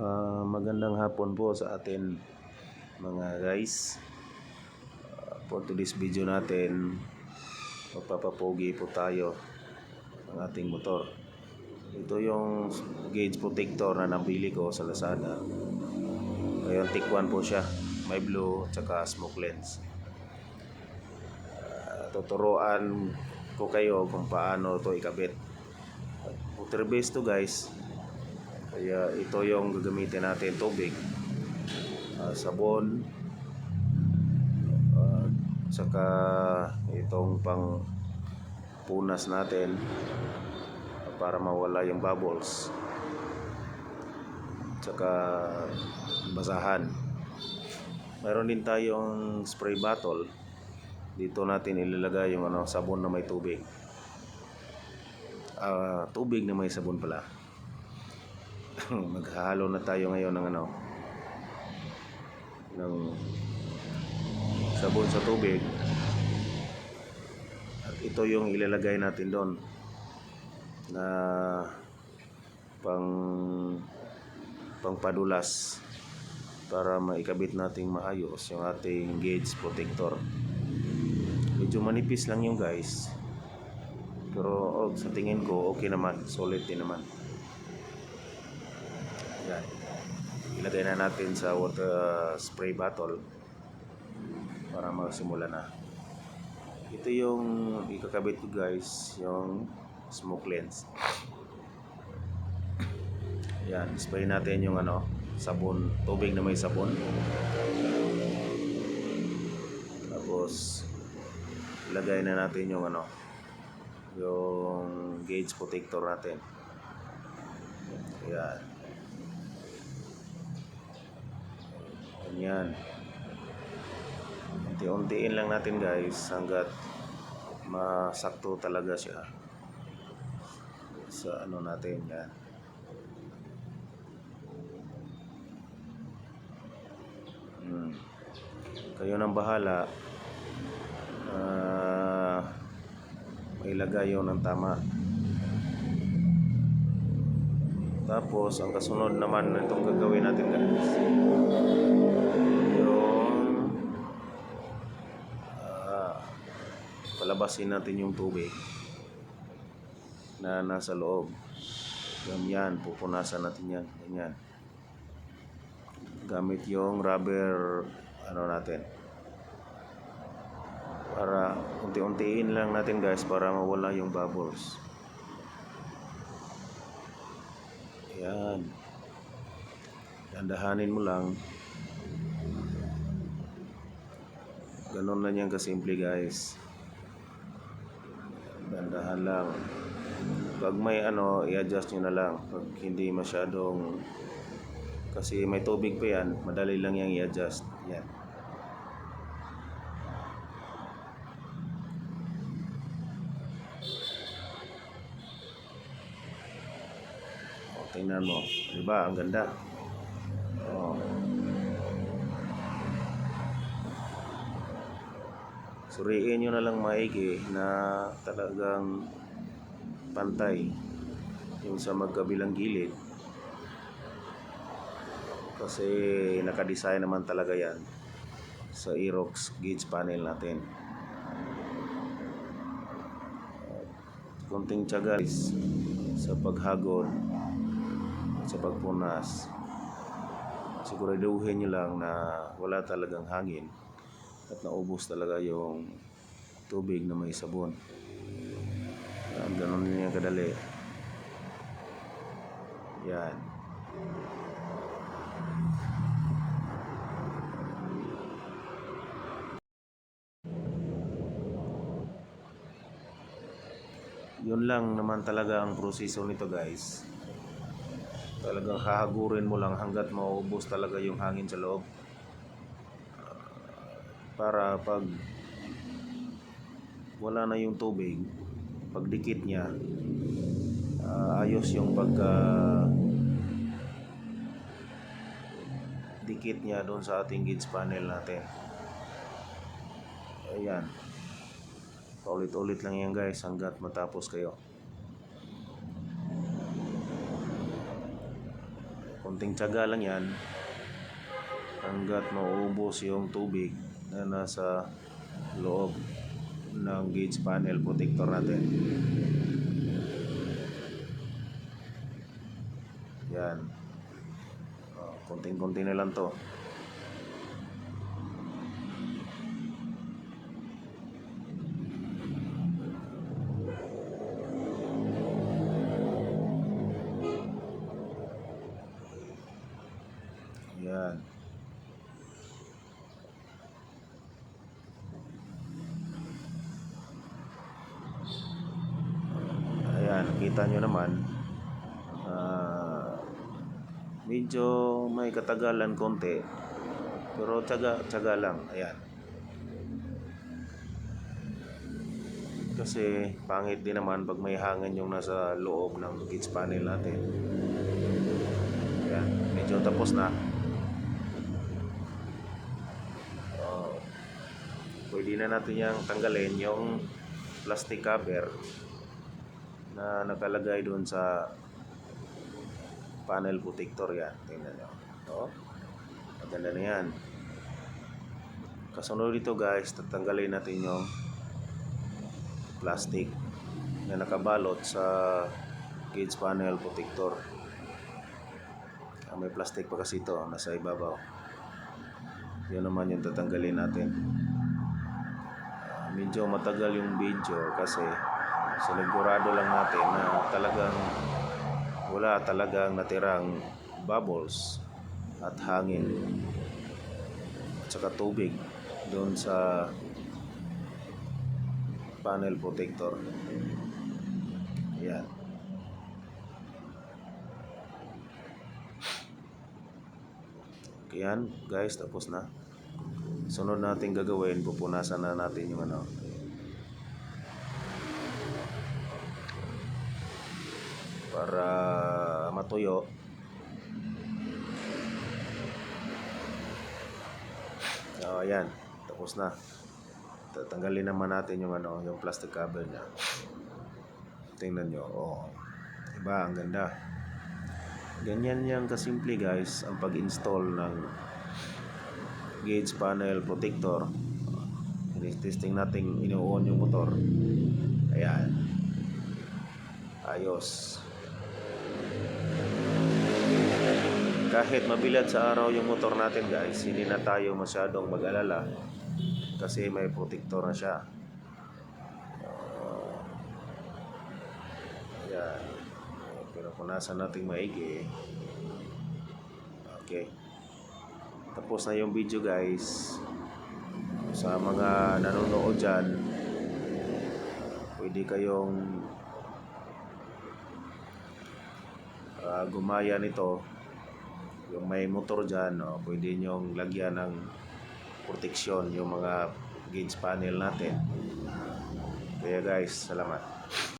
Magandang hapon po sa atin mga guys. For today's video natin, magpapapogi po tayo ng ating motor. Ito yung gauge protector na nabili ko sa Lazada. Ngayon thick 1 po siya, may blue at saka smoke lens. Tuturuan ko kayo kung paano to ikabit. Water based to guys. Kaya ito yung gagamitin natin, tubig, sabon, saka itong pang punas natin para mawala yung bubbles, saka basahan. Mayroon din tayong spray bottle. Dito natin ilalagay yung sabon na may tubig. Tubig na may sabon pala. Maghahalo na tayo ngayon ng sabon sa tubig, at ito yung ilalagay natin doon na pangpadulas para maikabit nating maayos yung ating gauge protector. Medyo manipis lang yung guys, pero sa tingin ko okay naman, solid din naman. Yan. Ilagay na natin sa water spray bottle para magsimula na. Ito yung ikakabit ko guys, yung smoke lens. Yan, spray natin yung sabon, tubig na may sabon. Tapos ilagay na natin yung yung gauge protector natin. Yan. Yan. Unti-untiin lang natin guys hanggat masakto talaga siya sa natin. Yan. Kayo nang bahala. Mailagay yun ng tama. Tapos ang kasunod naman itong gagawin natin guys, yung palabasin natin yung tubig na nasa loob. Ganyan, pupunasan natin yan. Ganyan. Gamit yung rubber natin. Para unti-untiin lang natin guys para mawala yung bubbles. Yan. Dandahanin mo lang. Ganon na yan kasimple guys. Dandahan lang. Pag may i-adjust nyo na lang. Pag hindi masyadong, kasi may tubig pa yan, madali lang yang i-adjust. Yan. Tingnan mo, diba? Ang ganda. Suriin nyo na lang maigi na talagang pantay yung sa magkabilang gilid, kasi nakadesign naman talaga yan sa Aerox gauge panel natin. Konting tiyaga guys sa paghagod, sa pagpunas. Siguraduhin nyo lang na wala talagang hangin at naubos talaga yung tubig na may sabon. Ganun niya kadali. Yan. Yun lang naman talaga ang proseso nito guys. Talagang hahagurin mo lang hanggat maubos talaga yung hangin sa loob. Para pag wala na yung tubig, pagdikit niya, ayos yung dikit niya doon sa ating gauge panel natin. Ayan. Paulit-ulit lang yan guys hanggat matapos kayo. Kunting tiyaga lang yan hanggat mauubos yung tubig na nasa loob ng gauge panel protector natin. Yan. Kunting-kunti na lang to. Yan. Ayan, kita nyo naman. Medyo may katagalan konti. Pero tiyaga lang. Ayan. Kasi pangit din naman pag may hangin yung nasa loob ng gauge panel natin. Ayan, medyo tapos na. Pwede na natin yung tanggalin yung plastic cover na nakalagay doon sa panel protector. Yan, tingnan nyo. Maganda na yan. Kasunod dito guys, tatanggalin natin yung plastic na nakabalot sa gauge panel protector. May plastic pa kasi ito nasa ibabaw. Yun naman yung tatanggalin natin. Medyo matagal yung video kasi sinigurado lang natin na wala talagang natirang bubbles at hangin at saka tubig doon sa panel protector. Ayan. Ayan guys, tapos na. Sunod natin gagawin, pupunasan na natin yung para matuyo. Ayan, tapos na. Tatanggalin naman natin yung yung plastic cover niya. Tingnan nyo. Diba, ang ganda. Ganyan yan kasimple guys ang pag-install ng gauge panel protector. Testing natin, ino-on yung motor. Ayan. Ayos. Kahit mabilad sa araw yung motor natin guys, hindi na tayo masyadong mag-alala kasi may protector na siya. Ayan. Pinupunasan natin maigi. Okay. Tapos na yung video guys. Sa mga nanonood dyan, pwede kayong gumaya nito. Yung may motor dyan, pwede nyong lagyan ng proteksyon yung mga gauge panel natin. Kaya guys, salamat.